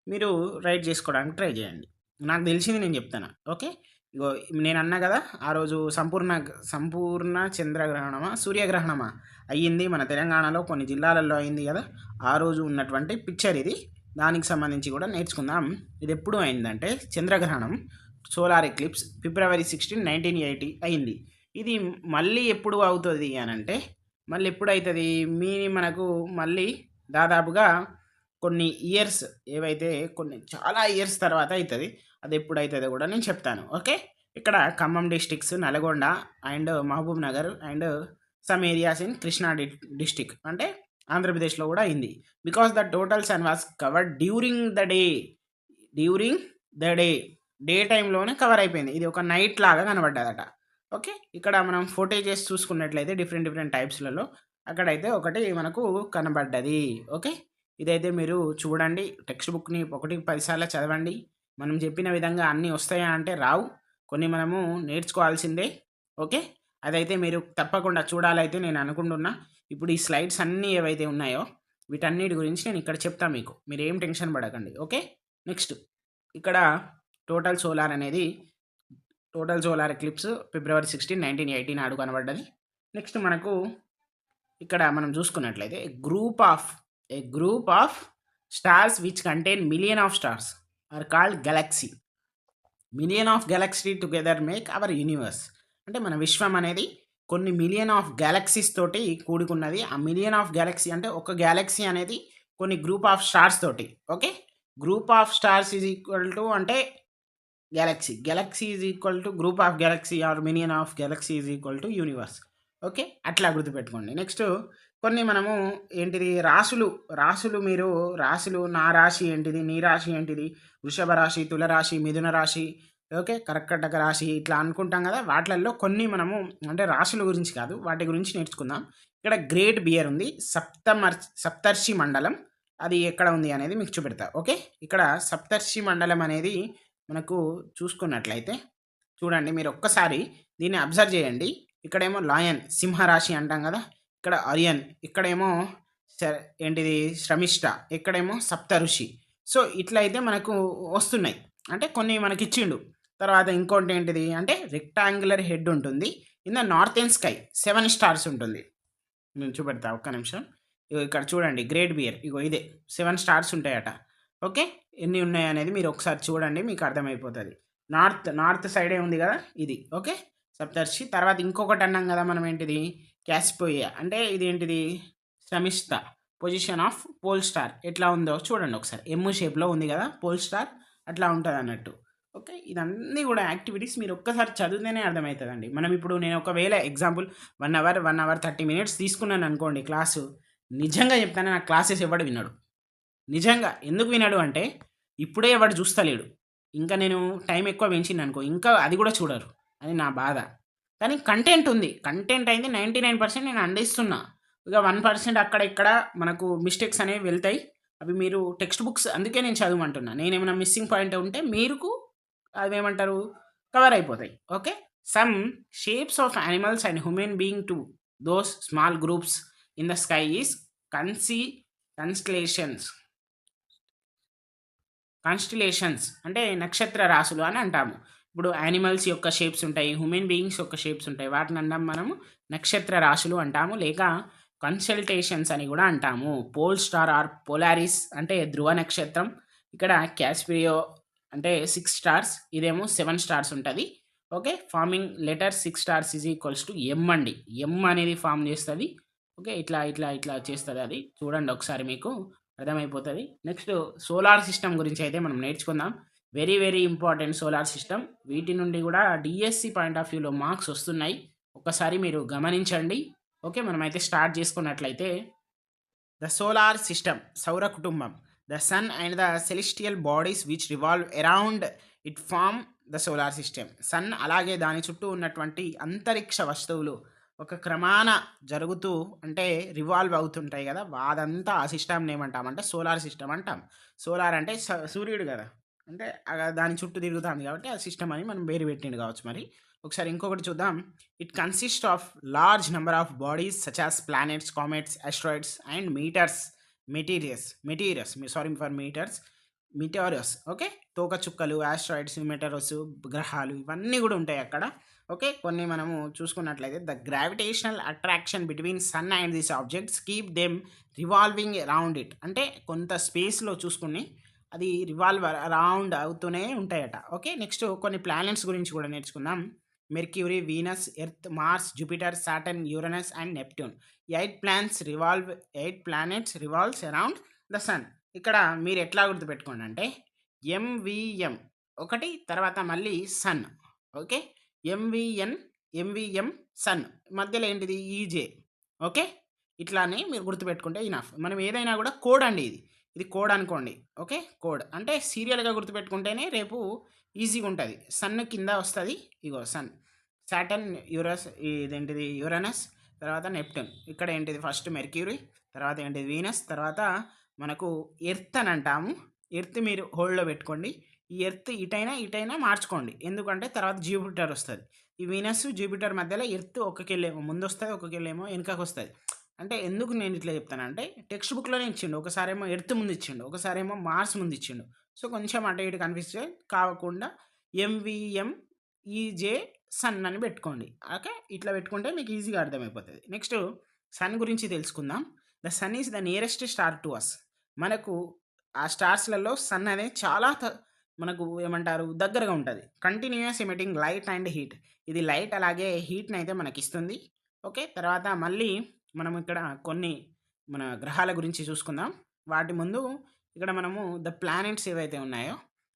మీరు రైట్ చేసుకోవడానికి ట్రై చేయండి, నాకు తెలిసింది నేను చెప్తాను. ఓకే, ఇగో నేను అన్నా కదా ఆ రోజు సంపూర్ణ చంద్రగ్రహణమా సూర్యగ్రహణమా అయ్యింది మన తెలంగాణలో కొన్ని జిల్లాలలో అయింది కదా, ఆ రోజు ఉన్నటువంటి పిక్చర్ ఇది. దానికి సంబంధించి కూడా నేర్చుకుందాం. ఇది ఎప్పుడు అయిందంటే చంద్రగ్రహణం సోలార్ ఎక్లిప్స్ February 16, 1980 అయింది. ఇది మళ్ళీ ఎప్పుడు అవుతుంది అని అంటే, మళ్ళీ ఎప్పుడు అవుతుంది మనకు మళ్ళీ దాదాపుగా కొన్ని ఇయర్స్, ఏవైతే కొన్ని చాలా ఇయర్స్ తర్వాత అవుతుంది. అది ఎప్పుడు అవుతుందో కూడా నేను చెప్తాను. ఓకే, ఇక్కడ Khammam districts, Nalgonda and Mahabubnagar and some areas in Krishna district అంటే ఆంధ్రప్రదేశ్లో కూడా అయింది. Because the total sun was covered during the day టైంలోనే కవర్ అయిపోయింది. ఇది ఒక నైట్ లాగా కనబడ్డదట. ఓకే, ఇక్కడ మనం ఫోటేజెస్ చూసుకున్నట్లయితే డిఫరెంట్ టైప్స్లలో అక్కడైతే ఒకటి మనకు కనబడ్డది. ఓకే, ఇదైతే మీరు చూడండి, టెక్స్ట్ బుక్ని 1-10 సార్లు చదవండి. మనం చెప్పిన విధంగా అన్నీ వస్తాయా అంటే రావు, కొన్ని మనము నేర్చుకోవాల్సిందే. ఓకే, అదైతే మీరు తప్పకుండా చూడాలైతే నేను అనుకుంటున్నా. ఇప్పుడు ఈ స్లైడ్స్ అన్నీ ఏవైతే ఉన్నాయో వీటన్నిటి గురించి నేను ఇక్కడ చెప్తాను మీకు, మీరు ఏం టెన్షన్ పడకండి. ఓకే, నెక్స్ట్ ఇక్కడ టోటల్ సోలార్ ఎక్లిప్స్ February 16, 1980 నాడు కనబడ్డది. నెక్స్ట్ మనకు ఇక్కడ మనం చూసుకున్నట్లయితే a group of stars which contain million of stars are called galaxy. Million of galaxy together make our universe. అంటే మన విశ్వం అనేది కొన్ని మిలియన్ ఆఫ్ గ్యాలక్సీస్ తోటి కూడుకున్నది. ఆ మిలియన్ ఆఫ్ గ్యాలక్సీ అంటే ఒక గ్యాలక్సీ అనేది కొన్ని గ్రూప్ ఆఫ్ స్టార్స్ తోటి. Okay, group of stars is equal to అంటే galaxy is equal to group of galaxy or million of galaxy is equal to universe. Okay, అట్లా గుర్తుపెట్టుకోండి. నెక్స్ట్ కొన్ని మనము ఏంటిది రాశులు మీరు నా రాశి ఏంటిది, నీ రాశి ఏంటిది, వృషభ రాశి, తులరాశి, మిథున రాశి, ఓకే, కర్కటక రాశి, ఇట్లా అనుకుంటాం కదా. వాటిల్లో కొన్ని మనము అంటే రాశుల గురించి కాదు, వాటి గురించి నేర్చుకుందాం. ఇక్కడ గ్రేట్ బియర్ ఉంది, సప్తర్షి మండలం, అది ఎక్కడ ఉంది అనేది మీకు చూపెడతా. ఓకే, ఇక్కడ సప్తర్షి మండలం అనేది మనకు చూసుకున్నట్లయితే చూడండి, మీరు ఒక్కసారి దీన్ని అబ్జర్వ్ చేయండి. ఇక్కడేమో లాయన్ సింహరాశి అంటాం కదా, ఇక్కడ అరియన్, ఇక్కడేమో ఏంటిది శ్రమిష్ట, ఇక్కడేమో సప్తఋషి. సో ఇట్లా అయితే మనకు వస్తున్నాయి. అంటే కొన్ని మనకి ఇచ్చిండు. తర్వాత ఇంకోటి ఏంటిది అంటే రెక్టాంగులర్ హెడ్ ఉంటుంది. ఇన్ ద నార్థెన్ స్కై 7 స్టార్స్ ఉంటుంది. నేను చూపెడతా ఒక్క నిమిషం. ఇగో ఇక్కడ చూడండి గ్రేట్ బియర్, ఇగో ఇదే 7 స్టార్స్ ఉంటాయట. ఓకే, ఎన్ని ఉన్నాయి అనేది మీరు ఒకసారి చూడండి, మీకు అర్థమైపోతుంది. నార్త్ సైడే ఉంది కదా ఇది. ఓకే, సప్తర్షి. తర్వాత ఇంకొకటి అన్నాం కదా మనం, ఏంటిది క్యాస్పోయియా, అంటే ఇది ఏంటిది శ్రమిష్ట, పొజిషన్ ఆఫ్ పోల్ స్టార్ ఎట్లా ఉందో చూడండి ఒకసారి. ఎమ్ షేప్లో ఉంది కదా పోల్ స్టార్, అట్లా ఉంటుంది అన్నట్టు. ఓకే, ఇదన్నీ కూడా యాక్టివిటీస్ మీరు ఒక్కసారి చదివితేనే అర్థమవుతుందండి. మనం ఇప్పుడు నేను ఒకవేళ ఎగ్జాంపుల్ 1 అవర్ 30 మినిట్స్ తీసుకున్నాను అనుకోండి క్లాసు, నిజంగా చెప్తాను నా క్లాసెస్ ఎవడు విన్నాడు. నిజంగా ఎందుకు వినడు అంటే ఇప్పుడే ఎవడు చూస్తలేడు. ఇంకా నేను టైం ఎక్కువ పెంచింది అనుకో, ఇంకా అది కూడా చూడరు. అది నా బాధ. కానీ కంటెంట్ ఉంది. కంటెంట్ అయితే 99% నేను అందిస్తున్నా. ఇక 1% అక్కడ ఇక్కడ మనకు మిస్టేక్స్ అనేవి వెళ్తాయి. అవి మీరు టెక్స్ట్ బుక్స్, అందుకే నేను చదవమంటున్నా. నేనేమైనా మిస్సింగ్ పాయింట్ ఉంటే మీకు అవేమంటారు కవర్ అయిపోతాయి. Okay, some shapes of animals and human being to those small groups in the sky is constellations అంటే నక్షత్ర రాశులు అని అంటాము. ఇప్పుడు యానిమల్స్ యొక్క షేప్స్ ఉంటాయి, హ్యూమన్ బీయింగ్స్ యొక్క షేప్స్ ఉంటాయి, వాటిని అన్నాం మనము నక్షత్ర రాశులు అంటాము, లేక కన్సల్టేషన్స్ అని కూడా అంటాము. పోల్ స్టార్ ఆర్ పోలారిస్ అంటే ధ్రువ నక్షత్రం, ఇక్కడ క్యాస్పిరియో అంటే 6 స్టార్స్, ఇదేమో 7 స్టార్స్ ఉంటుంది. Okay, forming letter 6 stars is equals to M అండి. ఎమ్ అనేది ఫామ్ చేస్తుంది. ఓకే, ఇట్లా ఇట్లా ఇట్లా చేస్తుంది. అది చూడండి ఒకసారి, మీకు అర్థమైపోతుంది. నెక్స్ట్ సోలార్ సిస్టమ్ గురించి అయితే మనం నేర్చుకుందాం. Very very important solar system. వీటి నుండి కూడా డిఎస్సి పాయింట్ ఆఫ్ వ్యూలో మార్క్స్ వస్తున్నాయి, ఒక్కసారి మీరు గమనించండి. ఓకే, మనమైతే స్టార్ట్ చేసుకున్నట్లయితే ద సోలార్ సిస్టమ్, సౌర కుటుంబం, the sun and the celestial bodies which revolve around it form the solar system. Sun అలాగే దాని చుట్టూ ఉన్నటువంటి అంతరిక్ష వస్తువులు ఒక క్రమాన జరుగుతూ అంటే రివాల్వ్ అవుతుంటాయి కదా, అదంతా ఆ సిస్టమ్ని ఏమంటామంటే సోలార్ సిస్టమ్ అంటాం. సోలార్ అంటే సూర్యుడు కదా, అంటే దాని చుట్టూ తిరుగుతుంది కాబట్టి ఆ సిస్టమ్ అని మనం పేరు పెట్టిండు కావచ్చు. మరి ఒకసారి ఇంకొకటి చూద్దాం. It consist of large number of bodies such as planets, comets, asteroids and meteors. Okay, తోకచుక్కలు, ఆస్ట్రాయిడ్స్, మెటరోస్, గ్రహాలు, ఇవన్నీ కూడా ఉంటాయి అక్కడ. ఓకే, కొన్ని మనము చూసుకున్నట్లయితే the gravitational attraction between sun and these objects keep them revolving around it, అంటే కొంత స్పేస్లో చూసుకుని అది రివాల్వ్ అరౌండ్ అవుతూనే ఉంటాయట. ఓకే, నెక్స్ట్ కొన్ని ప్లానెట్స్ గురించి కూడా నేర్చుకుందాం. Mercury, Venus, Earth, Mars, Jupiter, Saturn, Uranus and Neptune. 8 planets revolves around the sun. ఇక్కడ మీరు ఎట్లా గుర్తుపెట్టుకోండి అంటే ఎంవిఎం ఒకటి, తర్వాత మళ్ళీ సన్. ఓకే, ఎంవిఎం సన్, మధ్యలో ఏంటిది ఈజే. ఓకే, ఇట్లానే మీరు గుర్తుపెట్టుకుంటే ఇనఫ్. మనం ఏదైనా కూడా కోడ్ అండి, ఇది కోడ్ అనుకోండి. ఓకే, కోడ్ అంటే సీరియల్గా గుర్తుపెట్టుకుంటేనే రేపు ఈజీగా ఉంటుంది. సన్ కింద వస్తుంది, ఇగో సన్, సాటర్న్, ఇదేంటిది యురేనస్, తర్వాత నెప్ట్యూన్. ఇక్కడ ఏంటిది ఫస్ట్ మెర్క్యూరీ, తర్వాత ఏంటిది వీనస్, తర్వాత మనకు ఎర్త్ అని అంటాము. ఎర్త్ మీరు హోల్డ్లో పెట్టుకోండి. ఈ ఎర్త్ ఇటైనా మార్చుకోండి, ఎందుకంటే తర్వాత జూపిటర్ వస్తుంది. ఈ వీనస్ జూపిటర్ మధ్యలో ఎర్త్ ఒక్కకెళ్ళేమో ముందు వస్తుంది, ఒక్కకెళ్ళేమో వెనుకకు వస్తుంది. అంటే ఎందుకు నేను ఇట్లా చెప్తానంటే టెక్స్ట్ బుక్లోనే ఇచ్చిండు, ఒకసారేమో ఎర్త్ ముందు ఇచ్చిండు, ఒకసారేమో మార్స్ ముందు ఇచ్చిండు. సో కొంచెం అటు ఇటు కన్ఫ్యూజ్ కాకుండా ఎంవిఎం ఈజే సన్ అని పెట్టుకోండి. ఓకే, ఇట్లా పెట్టుకుంటే మీకు ఈజీగా అర్థమైపోతుంది. నెక్స్ట్ సన్ గురించి తెలుసుకుందాం. The sun is the nearest star to us. మనకు ఆ స్టార్స్లలో సన్ అనేది చాలా మనకు ఏమంటారు దగ్గరగా ఉంటుంది. Continuous emitting light and heat, ఇది లైట్ అలాగే హీట్ని అయితే మనకి ఇస్తుంది. ఓకే, తర్వాత మళ్ళీ మనం ఇక్కడ కొన్ని మన గ్రహాల గురించి చూసుకుందాం. వాటి ముందు ఇక్కడ మనము ద ప్లానెట్స్ ఏవైతే ఉన్నాయో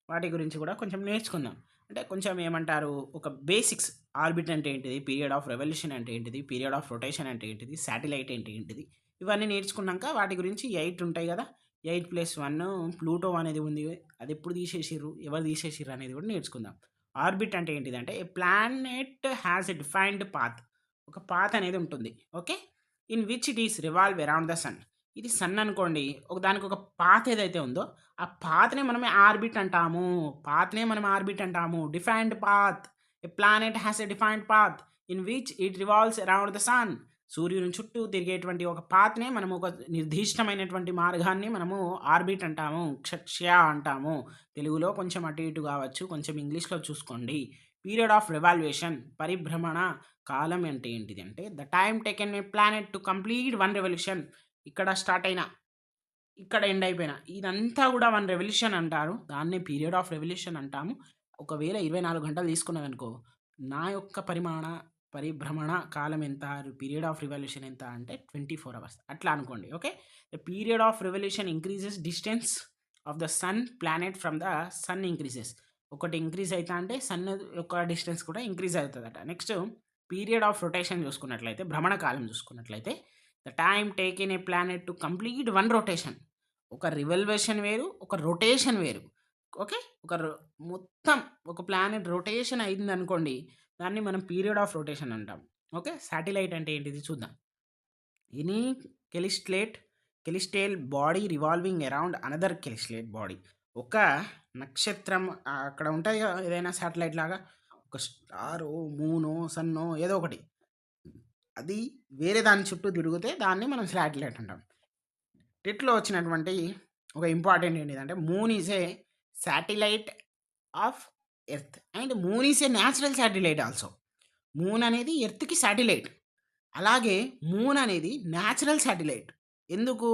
వాటి గురించి కూడా కొంచెం నేర్చుకుందాం. అంటే కొంచెం ఏమంటారు ఒక బేసిక్స్, ఆర్బిట్ అంటే ఏంటిది, పీరియడ్ ఆఫ్ రెవల్యూషన్ అంటే ఏంటిది, పీరియడ్ ఆఫ్ రొటేషన్ అంటే ఏంటిది, శాటిలైట్ అంటే ఏంటిది, ఇవన్నీ నేర్చుకున్నాక వాటి గురించి 8 ఉంటాయి కదా, 8+1 ప్లూటో అనేది ఉంది, అది ఎప్పుడు తీసేసిర్రు, ఎవరు తీసేసిర్రు అనేది కూడా నేర్చుకుందాం. ఆర్బిట్ అంటే ఏంటిదంటే a planet has a defined path, ఒక పాత్ అనేది ఉంటుంది. Okay, in which it is revolve around the sun. ఇది సన్ అనుకోండి, దానికి ఒక పాత్ ఏదైతే ఉందో ఆ పాత్నే మనం ఆర్బిట్ అంటాము. Defined path, a planet has a defined path in which it revolves around the sun. సూర్యుని చుట్టూ తిరిగేటువంటి ఒక పాత్‌నే మనము ఒక నిర్దిష్టమైనటువంటి మార్గాన్ని మనము ఆర్బిట్ అంటాము. క్షక్ష్య అంటాము. తెలుగులో కొంచెం అటు ఇటు కావచ్చు. కొంచెం ఇంగ్లీష్‌లో చూసుకోండి. పీరియడ్ ఆఫ్ రివాల్యుయేషన్ పరిభ్రమణ కాలం అంటే ఏంటిది అంటే the time taken a planet to complete one revolution. ఇక్కడ స్టార్ట్ అయిన, ఇక్కడ ఎండ్ అయిపోయిన ఇదంతా కూడా వన్ రెవల్యూషన్ అంటారు. దాన్నే పీరియడ్ ఆఫ్ రెవల్యూషన్ అంటాము. ఒకవేళ 24 గంటలు తీసుకున్నదనుకో, నా యొక్క పరిభ్రమణ కాలం ఎంత? పీరియడ్ ఆఫ్ రివల్యూషన్ ఎంత అంటే 24 అవర్స్ అట్లా అనుకోండి. Okay. The period of revolution increases distance of the sun planet from the sun increases. ఒకటి ఇంక్రీజ్ అవుతా అంటే సన్ యొక్క డిస్టెన్స్ కూడా ఇంక్రీజ్ అవుతుందట. నెక్స్ట్ పీరియడ్ ఆఫ్ రొటేషన్ చూసుకున్నట్లయితే, భ్రమణ కాలం చూసుకున్నట్లయితే, the time take in a planet to complete one rotation. ఒక రివల్వేషన్ వేరు, ఒక రొటేషన్ వేరు. ఓకే. మొత్తం ఒక ప్లానెట్ రొటేషన్ అయిందనుకోండి, దాన్ని మనం పీరియడ్ ఆఫ్ రొటేషన్ అంటాం. ఓకే. శాటిలైట్ అంటే ఏంటిది చూద్దాం. Any celestial body revolving around another celestial body. ఒక నక్షత్రం అక్కడ ఉంటుంది కదా ఏదైనా శాటిలైట్ లాగా, ఒక స్టారో, మూనో, సన్నో ఏదో ఒకటి, అది వేరే దాని చుట్టూ తిరిగితే దాన్ని మనం శాటిలైట్ అంటాం. టెట్లో వచ్చినటువంటి ఒక ఇంపార్టెంట్ ఏంటిదంటే, moon is a satellite of earth and moon is a natural satellite also. Moon అనేది ఎర్త్‌కి శాటిలైట్. అలాగే మూన్ అనేది న్యాచురల్ శాటిలైట్. ఎందుకు?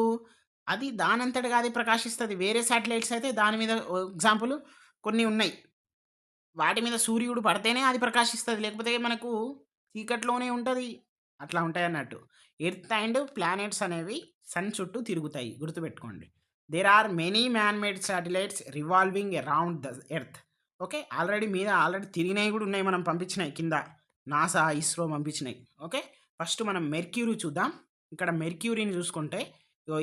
అది దానంతటగా అది ప్రకాశిస్తది. వేరే శాటిలైట్స్ అయితే దాని మీద ఎగ్జాంపుల్ కొన్ని ఉన్నాయి. వాటి మీద సూర్యుడు పడితేనే అది ప్రకాశిస్తది. లేకపోతే మనకు చీకట్లోనే ఉంటది. అట్లా ఉంటాయన్నట్టు. ఎర్త్ అండ్ ప్లానెట్స్ అనేవి సన్ చుట్టూ తిరుగుతాయి. గుర్తుపెట్టుకోండి. There are many man made satellites revolving around the earth. Okay. Already తిరిగినయి కూడా ఉన్నాయి. మనం పంపించినయి కింద. నాసా, ఇస్రో పంపించినయి. ఓకే. ఫస్ట్ మనం మెర్క్యూరీ చూద్దాం. ఇక్కడ మెర్క్యూరీని చూసుకుంటే,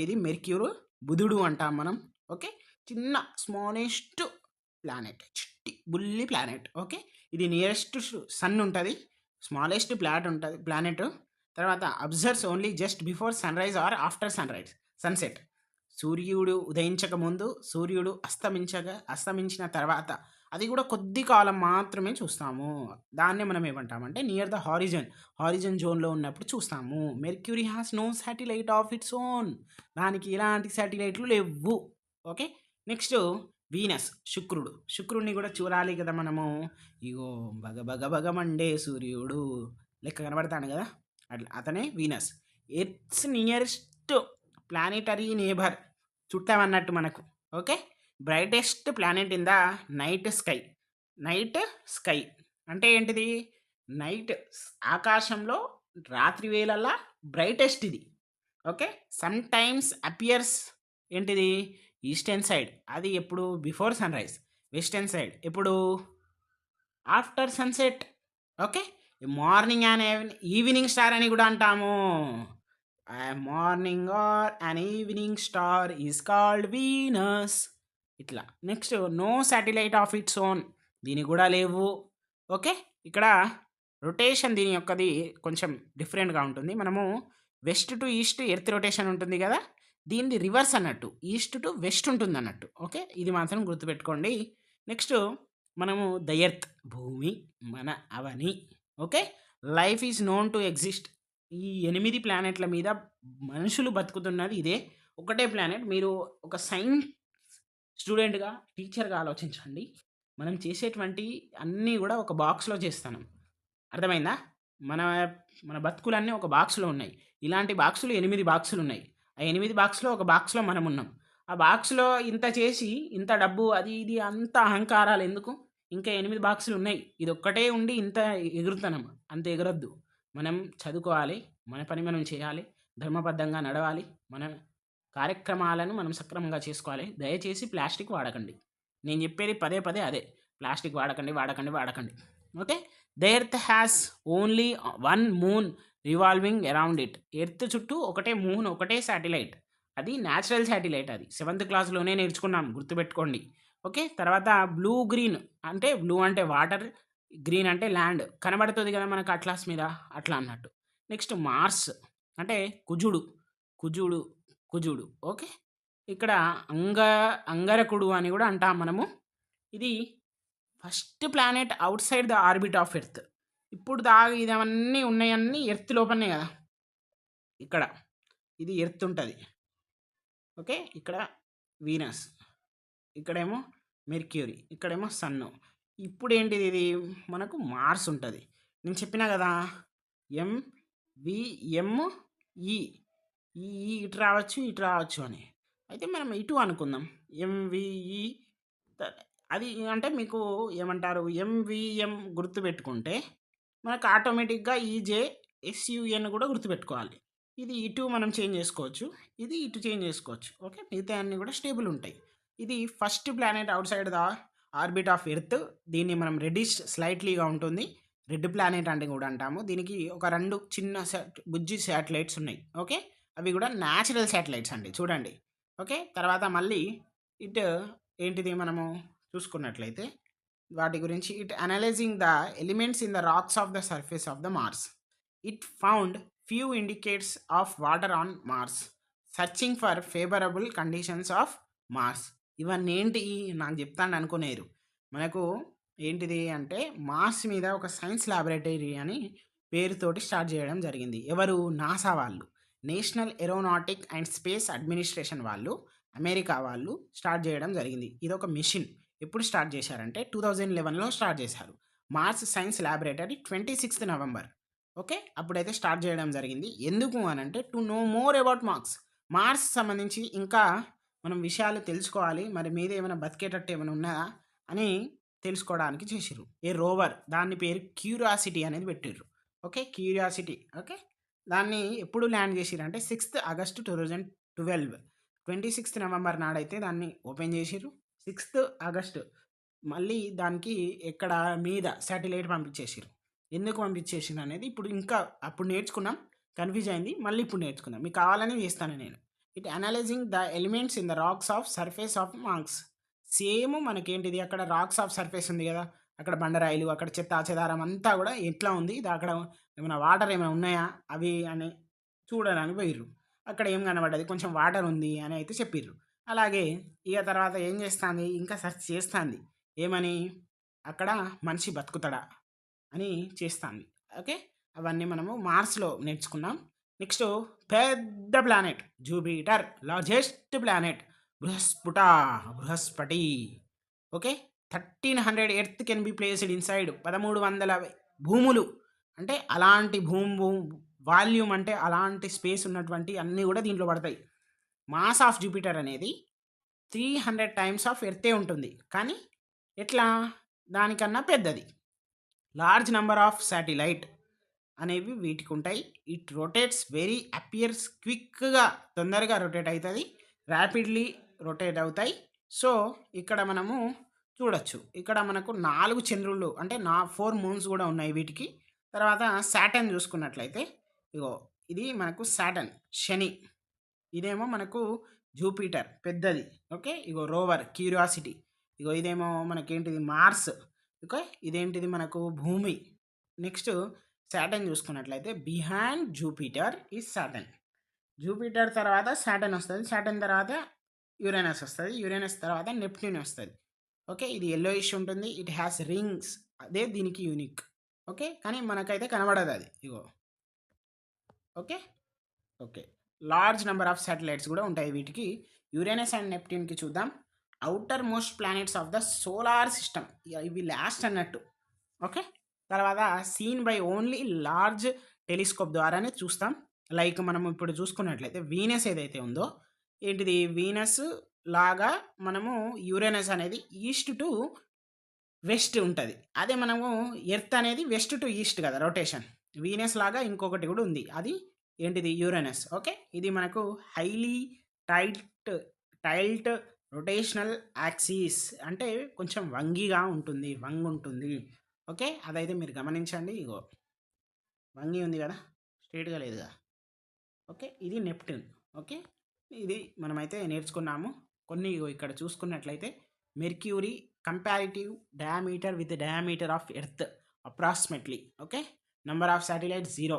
ఇది మెర్క్యూరీ, బుధుడు అంటాం మనం. ఓకే. చిన్న స్మాలెస్ట్ ప్లానెట్. చిట్టి బుల్లి ప్లానెట్. ఓకే. ఇది నియరెస్ట్ సన్ ఉంటది. Smallest planet. తర్వాత observes only just before sunrise or after sunset. సూర్యుడు ఉదయించక ముందు, సూర్యుడు అస్తమించిన తర్వాత, అది కూడా కొద్ది కాలం మాత్రమే చూస్తాము. దాన్నే మనం ఏమంటామంటే నియర్ ద హారిజన్ జోన్‌లో ఉన్నప్పుడు చూస్తాము. Mercury has no satellite of its own. దానికి ఎలాంటి శాటిలైట్లు లేవు. ఓకే. నెక్స్ట్ వీనస్, శుక్రుడిని కూడా చూడాలి కదా మనము. ఇగో బగ మండే సూర్యుడు లెక్క కనబడతాడు కదా, అట్లా అతనే Venus. Earth's nearest planetary neighbour, చుట్టమన్నట్టు మనకు. Okay. Brightest planet in the night sky అంటే ఏంటిది? ఆకాశంలో రాత్రి వేళలా బ్రైటెస్ట్ ఇది. ఓకే. సమ్ టైమ్స్ అపియర్స్ ఏంటిది? Eastern side. అది ఎప్పుడు? Before sunrise. వెస్టర్న్ సైడ్ ఎప్పుడు? After sunset. Okay. Morning and evening star అని కూడా అంటాము. Morning or an evening star is called Venus. ఇట్లా. Next no satellite of its own. దీనికి కూడా లేవు. ఓకే. ఇక్కడ రొటేషన్ దీని యొక్కది కొంచెం డిఫరెంట్‌గా ఉంటుంది. మనము west to east earth rotation ఉంటుంది కదా, దీనిది రివర్స్ అన్నట్టు. ఈస్ట్ టు వెస్ట్ ఉంటుందన్నట్టు. ఓకే. ఇది మాత్రం గుర్తుపెట్టుకోండి. నెక్స్ట్ మనము ద ఎర్త్, భూమి, మన అవని. Okay. Life is known to exist. ఈ 8 ప్లానెట్ల మీద మనుషులు బతుకుతున్నది ఇదే ఒకటే ప్లానెట్. మీరు ఒక సైన్స్ స్టూడెంట్‌గా, టీచర్‌గా ఆలోచించండి. మనం చేసేటువంటి అన్నీ కూడా ఒక బాక్స్‌లో చేస్తాం. అర్థమైందా? మన బతుకులన్నీ ఒక బాక్స్‌లో ఉన్నాయి. ఇలాంటి బాక్సులు 8 బాక్సులున్నాయి. ఆ 8 బాక్స్‌లో ఒక బాక్స్‌లో మనమున్నాం. ఆ బాక్స్‌లో ఇంత చేసి, ఇంత డబ్బు అది ఇది అంత అహంకారాలు ఎందుకు? ఇంకా 8 బాక్సులున్నాయి. ఇదొక్కటే ఉండి ఇంత ఎగురుతున్నాం. అంత ఎగరొద్దు. మనం చదువుకోవాలి. మన పని మనం చేయాలి. ధర్మబద్ధంగా నడవాలి. మన కార్యక్రమాలను మనం సక్రమంగా చేసుకోవాలి. దయచేసి ప్లాస్టిక్ వాడకండి. నేను చెప్పేది పదే పదే అదే. ప్లాస్టిక్ వాడకండి. Okay. The earth has only one moon revolving around it. Earth చుట్టూ ఒకటే మూన్, ఒకటే శాటిలైట్. అది న్యాచురల్ శాటిలైట్. అది 7th క్లాస్‌లోనే నేర్చుకున్నాం. గుర్తుపెట్టుకోండి. ఓకే. తర్వాత బ్లూ అంటే వాటర్, గ్రీన్ అంటే ల్యాండ్. కనబడుతుంది కదా మనకు అట్లాస్ మీద, అట్లా అన్నట్టు. నెక్స్ట్ మార్స్ అంటే కుజుడు. ఓకే. ఇక్కడ అంగారకుడు అని కూడా అంటాం మనము. ఇది first planet out side the orbit of earth. ఇప్పుడు ఇదవన్నీ ఉన్నాయన్నీ ఎర్త్ లోపలనే కదా. ఇక్కడ ఇది ఎర్త్ ఉంటుంది. ఓకే, ఇక్కడ వీనస్, ఇక్కడేమో మెర్క్యూరీ, ఇక్కడేమో సన్ను. ఇప్పుడు ఏంటిది, ఇది మనకు మార్స్ ఉంటుంది. నేను చెప్పినా కదా ఎంవిఎంఈ, ఈ ఇటు రావచ్చు ఇటు రావచ్చు అని. అయితే మనం ఇటు అనుకుందాం, ఎంవిఈ. అది అంటే మీకు ఏమంటారు, ఎంవిఎం గుర్తుపెట్టుకుంటే మనకు ఆటోమేటిక్గా ఈజే ఎస్యుఎన్ కూడా గుర్తుపెట్టుకోవాలి. ఇది ఇటు మనం చేంజ్ చేసుకోవచ్చు, ఇది ఇటు చేంజ్ చేసుకోవచ్చు. ఓకే, మిగతా అన్నీ కూడా స్టేబుల్ ఉంటాయి. ఇది first planet out side the orbit of earth. దీన్ని మనం రెడ్డిష్ స్లైట్లీగా ఉంటుంది, రెడ్ ప్లానెట్ అంటే కూడా అంటాము. దీనికి ఒక 2 చిన్న బుజ్జి శాటిలైట్స్ ఉన్నాయి. ఓకే, అవి కూడా న్యాచురల్ శాటిలైట్స్ అండి, చూడండి. ఓకే, తర్వాత మళ్ళీ ఇట్ ఏంటిది మనము చూసుకున్నట్లయితే వాటి గురించి, it analysing the elements in the rocks of the surface of the Mars. It found few indicates of water on Mars, searching for favourable conditions of Mars. ఇవన్నీ ఏంటి నాకు చెప్తాను అనుకునేరు. మనకు ఏంటిది అంటే మార్స్ మీద ఒక సైన్స్ ల్యాబొరేటరీ అని పేరుతోటి స్టార్ట్ చేయడం జరిగింది. ఎవరు, నాసా వాళ్ళు, national aeronautic and space administration వాళ్ళు, అమెరికా వాళ్ళు స్టార్ట్ చేయడం జరిగింది. ఇది ఒక మిషన్. ఎప్పుడు స్టార్ట్ చేశారంటే 2011లో స్టార్ట్ చేశారు. Mars science laboratory 26 November. Okay, అప్పుడైతే స్టార్ట్ చేయడం జరిగింది. ఎందుకు అని అంటే to know more about Mars సంబంధించి ఇంకా మనం విషయాలు తెలుసుకోవాలి, మరి మీద ఏమైనా బతికేటట్టు ఏమైనా ఉన్నదా అని తెలుసుకోవడానికి చేసిర్రు. ఏ రోవర్, దాని పేరు క్యూరియాసిటీ అనేది పెట్టిర్రు. Okay, curiosity. ఓకే, దాన్ని ఎప్పుడు ల్యాండ్ చేసిరంటే 6th ఆగస్టు 2012, 26th నవంబర్ నాడైతే దాన్ని ఓపెన్ చేసిర్రు. 6th ఆగస్టు మళ్ళీ దానికి ఎక్కడ మీద శాటిలైట్ పంపించేసిర్రు. ఎందుకు పంపించేసింది అనేది ఇప్పుడు ఇంకా అప్పుడు నేర్చుకున్నాం, కన్ఫ్యూజ్ అయింది, మళ్ళీ ఇప్పుడు నేర్చుకుందాం. మీకు కావాలని చేస్తాను నేను. It analysing the elements in the rocks of surface of Mars. Same మనకేంటిది, అక్కడ రాక్స్ ఆఫ్ సర్ఫేస్ ఉంది కదా, అక్కడ బండరాయిలు, అక్కడ చెత్త చెదారం అంతా కూడా ఎట్లా ఉంది, ఇది అక్కడ ఏమైనా వాటర్ ఏమైనా ఉన్నాయా అవి అని చూడడానికి పోయిర్రు. అక్కడ ఏం కనబడ్డది, కొంచెం వాటర్ ఉంది అని అయితే చెప్పిర్రు. అలాగే ఇక తర్వాత ఏం చేస్తుంది, ఇంకా సెర్చ్ చేస్తుంది. ఏమని, అక్కడ మనిషి బతుకుతాడా అని చేస్తుంది. ఓకే, అవన్నీ మనము మార్స్లో నేర్చుకున్నాం. నెక్స్ట్ పెద్ద planet Jupiter, largest planet Brihaspati. Okay, 1300 earth can be placed inside. 1300 భూములు అంటే అలాంటి వాల్యూమ్ అంటే అలాంటి స్పేస్ ఉన్నటువంటి అన్నీ కూడా దీంట్లో పడతాయి. మాస్ ఆఫ్ జూపిటర్ అనేది 300 టైమ్స్ ఆఫ్ ఎర్తే ఉంటుంది, కానీ ఎట్లా, దానికన్నా పెద్దది. లార్జ్ నెంబర్ ఆఫ్ శాటిలైట్ అనేవి వీటికి ఉంటాయి. ఇట్ రొటేట్స్ వెరీ అపియర్స్ క్విక్గా, తొందరగా రొటేట్ అవుతుంది, ర్యాపిడ్లీ రొటేట్ అవుతాయి. సో ఇక్కడ మనము చూడొచ్చు, ఇక్కడ మనకు 4 చంద్రులు అంటే 4 మూన్స్ కూడా ఉన్నాయి వీటికి. తర్వాత సాటర్న్ చూసుకున్నట్లయితే, ఇగో ఇది మనకు సాటర్న్, శని. ఇదేమో మనకు జూపిటర్ పెద్దది. ఓకే, ఇగో రోవర్ క్యూరియాసిటీ. ఇగో ఇదేమో మనకేంటిది మార్స్. ఓకే, ఇదేంటిది మనకు భూమి. నెక్స్ట్ సాటర్న్ చూసుకున్నట్లయితే behind Jupiter is Saturn. Jupiter తర్వాత సాటర్న్ వస్తుంది, సాటర్న్ తర్వాత యురేనస్ వస్తుంది, యురేనస్ తర్వాత నెప్ట్యూన్ వస్తుంది. ఓకే, ఇది yellowish ఉంటుంది, ఇట్ హ్యాస్ రింగ్స్, అదే దీనికి యూనిక్. ఓకే, కానీ మనకైతే కనబడదు అది. ఇగో okay. Okay, large number of satellites కూడా ఉంటాయి వీటికి. యురేనస్ అండ్ నెప్ట్యూన్కి చూద్దాం. Outer most planets of the solar system, ఇవి లాస్ట్ అన్నట్టు. ఓకే, తర్వాత seen by only large telescope ద్వారానే చూస్తాం. లైక్ మనం ఇప్పుడు చూసుకున్నట్లయితే వీనస్ ఏదైతే ఉందో, ఏంటిది వీనస్ లాగా మనము యురేనస్ అనేది ఈస్ట్ టు వెస్ట్ ఉంటుంది. అదే మనము ఎర్త్ అనేది వెస్ట్ టు ఈస్ట్ కదా రొటేషన్. వీనస్ లాగా ఇంకొకటి కూడా ఉంది, అది ఏంటిది, యురేనస్. ఓకే, ఇది మనకు హైలీ టైల్ట్ రొటేషనల్ యాక్సిస్, అంటే కొంచెం వంగిగా ఉంటుంది, ఉంటుంది. ఓకే, అదైతే మీరు గమనించండి. ఇగో వంగి ఉంది కదా, స్ట్రైట్గా లేదుగా. ఓకే, ఇది నెప్ట్యూన్. ఓకే, ఇది మనమైతే నేర్చుకున్నాము కొన్ని. ఇక్కడ చూసుకున్నట్లయితే mercury comparative diameter with diameter of earth approximately. Okay, number of satellite 0,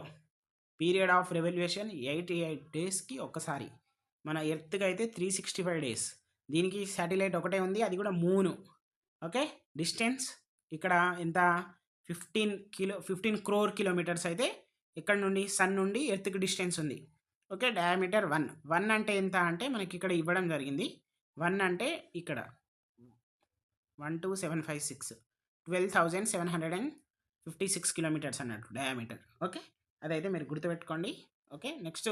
period of revolution 88 డేస్కి ఒకసారి. మన ఎర్త్కి అయితే 365 డేస్. దీనికి శాటిలైట్ ఒకటే ఉంది, అది కూడా మూన్. ఓకే, డిస్టెన్స్ ఇక్కడ ఎంత, 15 crore కిలోమీటర్స్ అయితే ఇక్కడ నుండి సన్ నుండి ఎర్త్కి డిస్టెన్స్ ఉంది. ఓకే. డయామీటర్ 1. 1 అంటే ఎంత అంటే మనకిక్కడ ఇవ్వడం జరిగింది. 1 అంటే ఇక్కడ 12756 12,756 కిలోమీటర్స్ అన్నట్టు డయామీటర్. ఓకే. అదైతే మీరు గుర్తుపెట్టుకోండి. ఓకే. నెక్స్ట్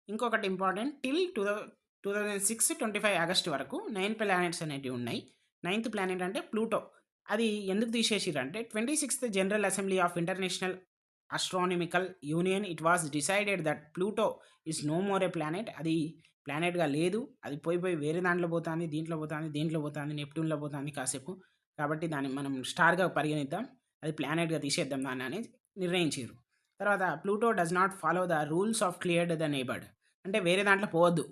ఇంకొకటి ఇంపార్టెంట్ టిల్ 2006 25 ఆగస్ట్ వరకు 9 ప్లానెట్స్ అనేటివి ఉన్నాయి. 9థ్ ప్లానెట్ అంటే ప్లూటో. అది ఎందుకు తీసేసిర్రంటే 26థ్ general assembly of international astronomical union it was decided that Pluto is no more a planet. అది ప్లానెట్‌గా లేదు. అది పోయి వేరే దాంట్లో పోతాంది, దీంట్లో పోతాంది, దేంట్లో పోతాంది, నెప్ట్యూన్‌లో పోతాంది కాసేపు. కాబట్టి దాన్ని మనం స్టార్‌గా పరిగణిద్దాం. అది ప్లానెట్‌గా తీసేద్దాం దాన్ని అని నిర్ణయించిర్రు. తర్వాత Pluto does not follow the rules of cleared the neighbourhood. అంటే వేరే దాంట్లో పోవద్దు.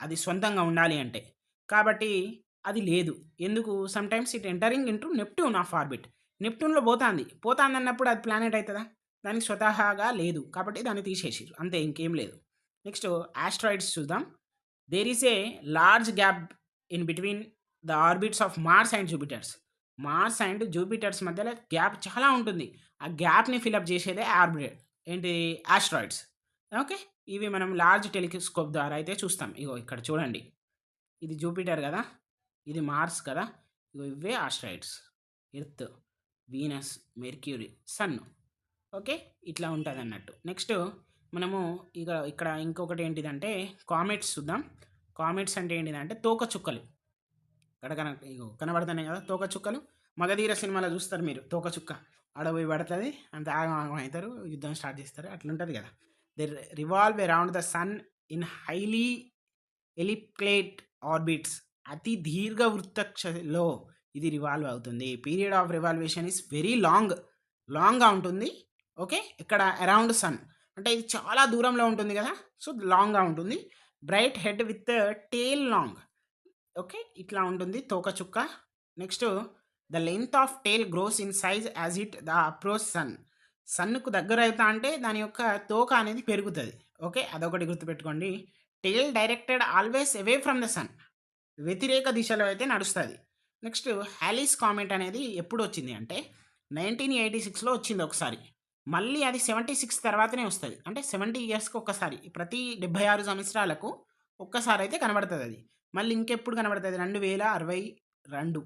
అది సొంతంగా ఉండాలి అంటే. కాబట్టి అది లేదు. ఎందుకు sometimes it entering into Neptune of orbit. నెప్ట్యూన్‌లో పోతాందన్నప్పుడు అది ప్లానెట్ అయితదా? దానికి స్వతహాగా లేదు. కాబట్టి దాన్ని తీసేసిర్రు. అంతే ఇంకేం లేదు. నెక్స్ట్ యాస్ట్రాయిడ్స్ చూద్దాం. There is a large gap in between the orbits of Mars and Jupiters. Mars and Jupiters మధ్యలో గ్యాప్ చాలా ఉంటుంది. ఆ గ్యాప్‌ని ఫిలప్ చేసేదే ఆర్బిట్ ఏంటి యాస్ట్రాయిడ్స్. ఓకే. ఇవి మనం లార్జ్ టెలిస్కోప్ ద్వారా అయితే చూస్తాం. ఇగో ఇక్కడ చూడండి. ఇది జూపిటర్ గదా! ఇది మార్స్ కదా! ఇగో ఇవే asteroids. Earth, Venus, Mercury, sun. Okay. ఇట్లా ఉంటదన్నట్టు. నెక్స్ట్ మనము ఇక్కడ ఇంకొకటి ఏంటిదంటే కామెట్స్ చూద్దాం. కామెట్స్ అంటే ఏంటిదంటే తోకచుక్కలు. ఇక్కడ ఇగో కనబడుతున్నాయి కదా తోకచుక్కలు. 'మగధీర' సినిమాలో చూస్తారు మీరు తోకచుక్క. ఆడ పోయి పడతది. అంతే ఆగమాగం అయితారు. యుద్ధం స్టార్ట్ చేస్తారు. అట్లుంటది కదా! They revolve around the sun in highly elliptic orbits. అతి దీర్ఘ వృత్తకక్షలో ఇది రివాల్వ్ అవుతుంది. Period of revolution is very లాంగ్‌గా ఉంటుంది. ఓకే. ఇక్కడ అరౌండ్ సన్ అంటే ఇది చాలా దూరంలో ఉంటుంది కదా! సో, లాంగ్‌గా ఉంటుంది. Bright head with tail long. Okay. ఇట్లా ఉంటుంది తోకచుక్క. Next the length of tail grows in size as it the approach sun. సన్‌కు దగ్గరైతా అంటే దాని యొక్క తోక అనేది పెరుగుతది. ఓకే. అదొకటి గుర్తుపెట్టుకోండి. Tail directed always away from the sun. వ్యతిరేక దిశలో అయితే నడుస్తది. నెక్స్ట్ హాలీస్ కామెట్ అనేది ఎప్పుడొచ్చింది అంటే 1986లో వచ్చింది ఒకసారి. మళ్ళీ అది 76 తర్వాతనే వస్తది. అంటే 70 ఇయర్స్‌కి ఒక్కసారి. ప్రతి 76 సంవత్సరాలకు ఒక్కసారైతే కనబడతదది. మళ్ళీ ఇంకెప్పుడు కనబడతది 2062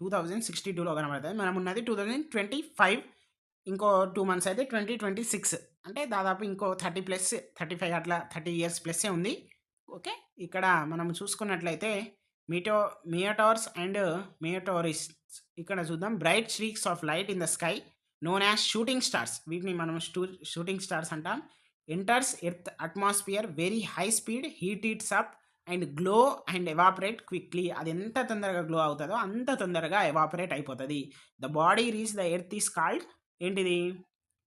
2062లో కనబడతది. మనమున్నది 2025. ఇంకో 2 మంత్స్ అయితే 2026. అంటే దాదాపు ఇంకో 35 అట్లా 30 ఇయర్స్ ప్లస్సే ఉంది. ఓకే. ఇక్కడ మనం చూసుకున్నట్లయితే మియోటార్స్ అండ్ మియోటారిస్ ఇక్కడ చూద్దాం. Bright streaks of light in the sky known as shooting stars. వీటిని మనం షూటింగ్ స్టార్స్ అంటాం. Enters earth atmosphere very high speed heat it's up and glow and evaporate quickly. అది ఎంత తొందరగా గ్లో అవుతుందో అంత తొందరగా ఎవాపరేట్ అయిపోతుంది. The body reach the earth is called ఏంటిది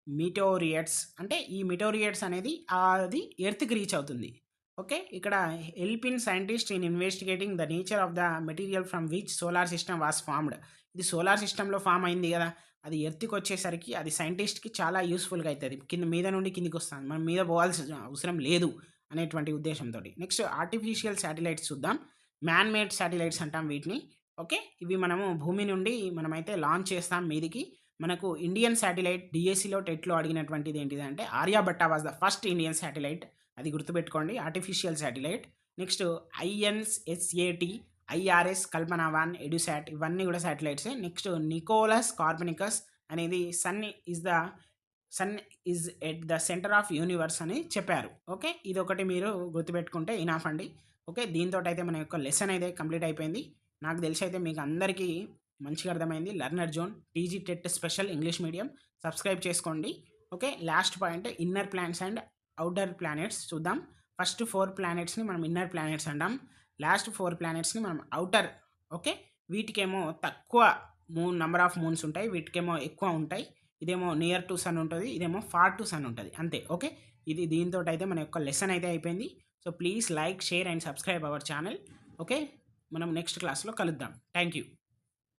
మీటోరియట్స్. అంటే ఈ మీటోరియట్స్ అనేది అది ఎర్త్కి రీచ్ అవుతుంది. ఓకే. ఇక్కడ helping scientist in investigating the nature of the material from which solar system was formed. ఇది సోలార్ సిస్టంలో ఫామ్ అయింది కదా! అది ఎర్త్‌కి వచ్చేసరికి అది సైంటిస్ట్‌కి చాలా యూస్‌ఫుల్‌గా అయితది. మీద నుండి కిందకి వస్తాంది. మనం మీద పోవాల్సిన అవసరం లేదు అనేటువంటి ఉద్దేశంతోటి. నెక్స్ట్ ఆర్టిఫిషియల్ శాటిలైట్స్ చూద్దాం. మ్యాన్ మేడ్ శాటిలైట్స్ అంటాం వీటిని. ఓకే. ఇవి మనము భూమి నుండి మనమైతే లాంచ్ చేస్తాం మీదికి. మనకు ఇండియన్ శాటిలైట్ డీఎస్సీలో, టెట్‌లో అడిగినటువంటిది ఏంటిదంటే Aryabhata was the first Indian satellite. అది గుర్తుపెట్టుకోండి. Artificial satellite. Next INSAT, IRS, Kalpana 1, Edusat ఇవన్నీ కూడా శాటిలైట్సే. నెక్స్ట్ నికోలస్ కార్పనికస్ అనేది sun is at the centre of universe అని చెప్పారు. ఓకే. ఇదొకటి మీరు గుర్తుపెట్టుకుంటే ఇనఫ్ అండి. ఓకే. దీంతోటైతే మన యొక్క లెసన్ అయితే కంప్లీట్ అయిపోయింది. నాకు తెలిసైతే మీకు అందరికీ మంచిగా అర్థమైంది. Learner zone TG TET special English medium subscribe చేసుకోండి. Okay. Last point inner planets and outer planets చూద్దాం. ఫస్ట్ 4 ప్లానెట్స్‌ని మనం ఇన్నర్ ప్లానెట్స్ అంటాం. లాస్ట్ 4 ప్లానెట్స్‌ని మనం ఔటర్. ఓకే. వీటికేమో తక్కువ నంబర్ ఆఫ్ మూన్స్ ఉంటాయి. వీటికేమో ఎక్కువ ఉంటాయి. ఇదేమో నియర్ టు సన్ ఉంటది. ఇదేమో ఫార్ టు సన్ ఉంటది. అంతే. ఓకే. దీనితోటైతే మన యొక్క లెసన్ అయితే అయిపోయింది. So, please like, share and subscribe our channel. Okay. మనం నెక్స్ట్ క్లాస్‌లో కలుద్దాం. Thank you.